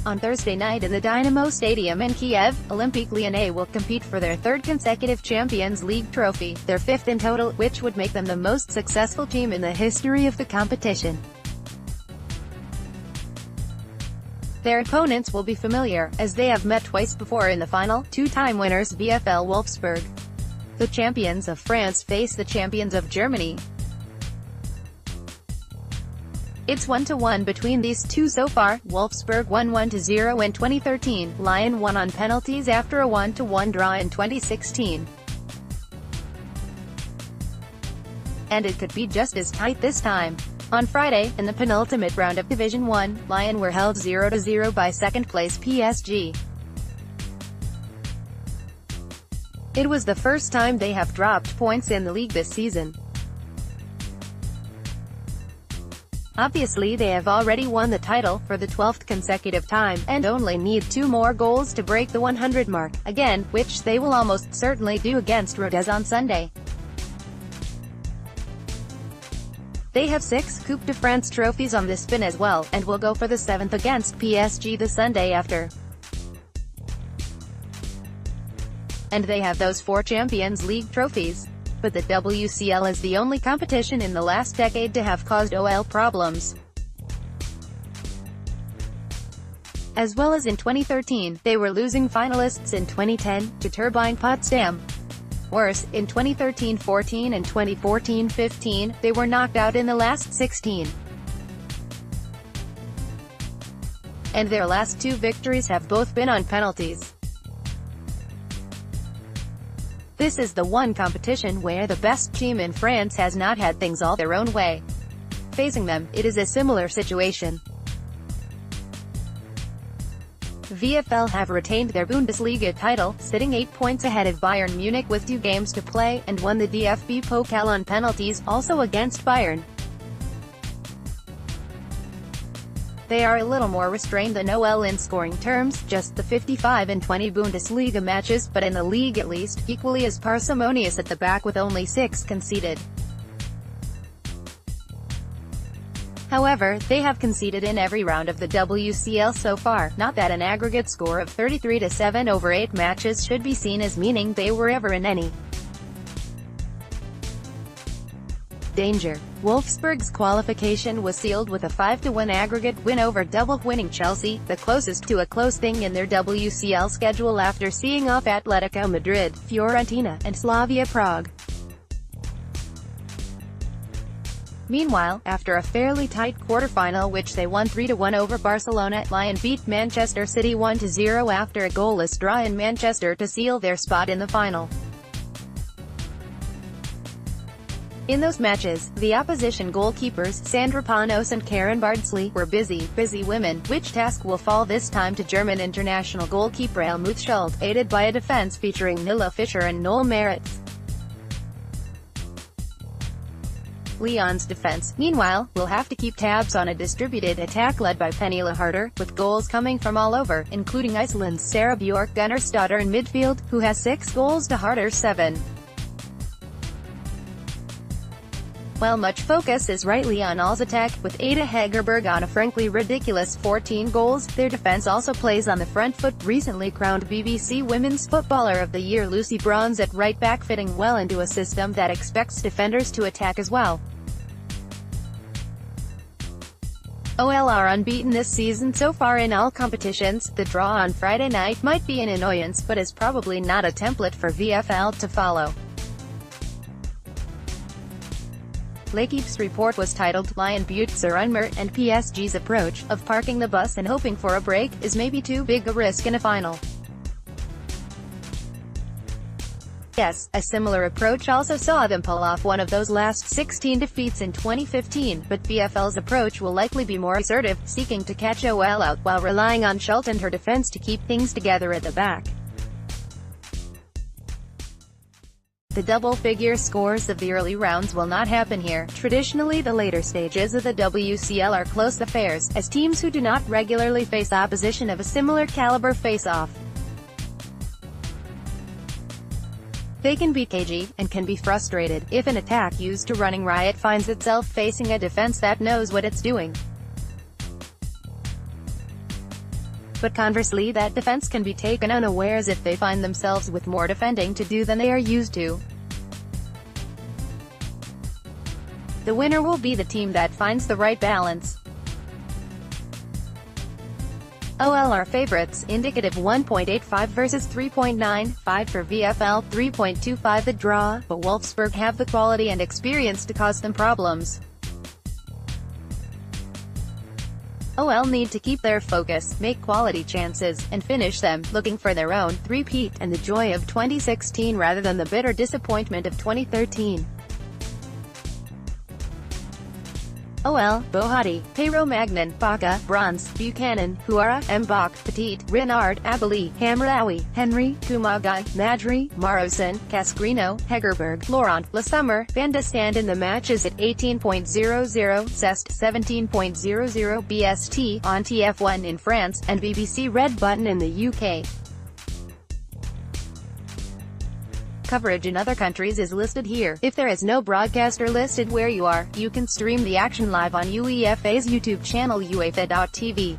On Thursday night in the Dynamo Stadium in Kiev, Olympique Lyonnais will compete for their third consecutive Champions League trophy, their fifth in total, which would make them the most successful team in the history of the competition. Their opponents will be familiar, as they have met twice before in the final, two-time winners VFL Wolfsburg. The champions of France face the champions of Germany. It's 1-1 between these two so far. Wolfsburg won 1-0 in 2013, Lyon won on penalties after a 1-1 draw in 2016. And it could be just as tight this time. On Friday, in the penultimate round of Division 1, Lyon were held 0-0 by second-place PSG. It was the first time they have dropped points in the league this season. Obviously they have already won the title, for the 12th consecutive time, and only need 2 more goals to break the 100 mark, again, which they will almost certainly do against Rodez on Sunday. They have 6 Coupe de France trophies on the spin as well, and will go for the 7th against PSG the Sunday after. And they have those 4 Champions League trophies. But the WCL is the only competition in the last decade to have caused OL problems. As well as in 2013, they were losing finalists in 2010, to Turbine Potsdam. Worse, in 2013-14 and 2014-15, they were knocked out in the last 16. And their last 2 victories have both been on penalties. This is the one competition where the best team in France has not had things all their own way. Facing them, it is a similar situation. VFL have retained their Bundesliga title, sitting 8 points ahead of Bayern Munich with 2 games to play, and won the DFB Pokal on penalties, also against Bayern. They are a little more restrained than OL in scoring terms, just the 55 in 20 Bundesliga matches, but in the league at least, equally as parsimonious at the back with only 6 conceded. However, they have conceded in every round of the WCL so far, not that an aggregate score of 33-7 over 8 matches should be seen as meaning they were ever in any danger. Wolfsburg's qualification was sealed with a 5-1 aggregate win over double-winning Chelsea, the closest to a close thing in their WCL schedule after seeing off Atletico Madrid, Fiorentina, and Slavia Prague. Meanwhile, after a fairly tight quarter-final which they won 3-1 over Barcelona, Lyon beat Manchester City 1-0 after a goalless draw in Manchester to seal their spot in the final. In those matches, the opposition goalkeepers, Sandra Panos and Karen Bardsley, were busy women, which task will fall this time to German international goalkeeper Helmut Schuld, aided by a defense featuring Nilla Fischer and Noel Maritz. Lyon's defense, meanwhile, will have to keep tabs on a distributed attack led by Pernille Harder, with goals coming from all over, including Iceland's Sarah Bjork Gunnarsdottir in midfield, who has 6 goals to Harder's 7. While much focus is rightly on All's attack, with Ada Hegerberg on a frankly ridiculous 14 goals, their defense also plays on the front foot. Recently crowned BBC Women's Footballer of the Year Lucy Bronze at right back, fitting well into a system that expects defenders to attack as well. OL are unbeaten this season so far in all competitions. The draw on Friday night might be an annoyance, but is probably not a template for VFL to follow. L'Équipe's report was titled, Lyon buttes are unmer, and PSG's approach, of parking the bus and hoping for a break, is maybe too big a risk in a final. Yes, a similar approach also saw them pull off one of those last 16 defeats in 2015, but VFL's approach will likely be more assertive, seeking to catch OL out, while relying on Schult and her defense to keep things together at the back. The double-figure scores of the early rounds will not happen here. Traditionally, the later stages of the WCL are close affairs, as teams who do not regularly face opposition of a similar caliber face off. They can be cagey, and can be frustrated, if an attack used to running riot finds itself facing a defense that knows what it's doing. But conversely, that defense can be taken unawares if they find themselves with more defending to do than they are used to. The winner will be the team that finds the right balance. OL are favorites, indicative 1.85 versus 3.95 for VFL, 3.25 the draw, but Wolfsburg have the quality and experience to cause them problems. OL need to keep their focus, make quality chances, and finish them, looking for their own three-peat and the joy of 2016 rather than the bitter disappointment of 2013. OL, Bohati, Pero Magnan, Baca, Bronze, Buchanan, Huara, Mbach, Petit, Renard, Abeli, Hamraoui, Henry, Kumagai, Madri, Marosan, Casgrino, Hegerberg, Laurent, Lasummer, Van de Stand in the matches at 18.00, Cest, 17.00 BST, on TF1 in France, and BBC Red Button in the UK. Coverage in other countries is listed here. If there is no broadcaster listed where you are, you can stream the action live on UEFA's YouTube channel UEFA.tv.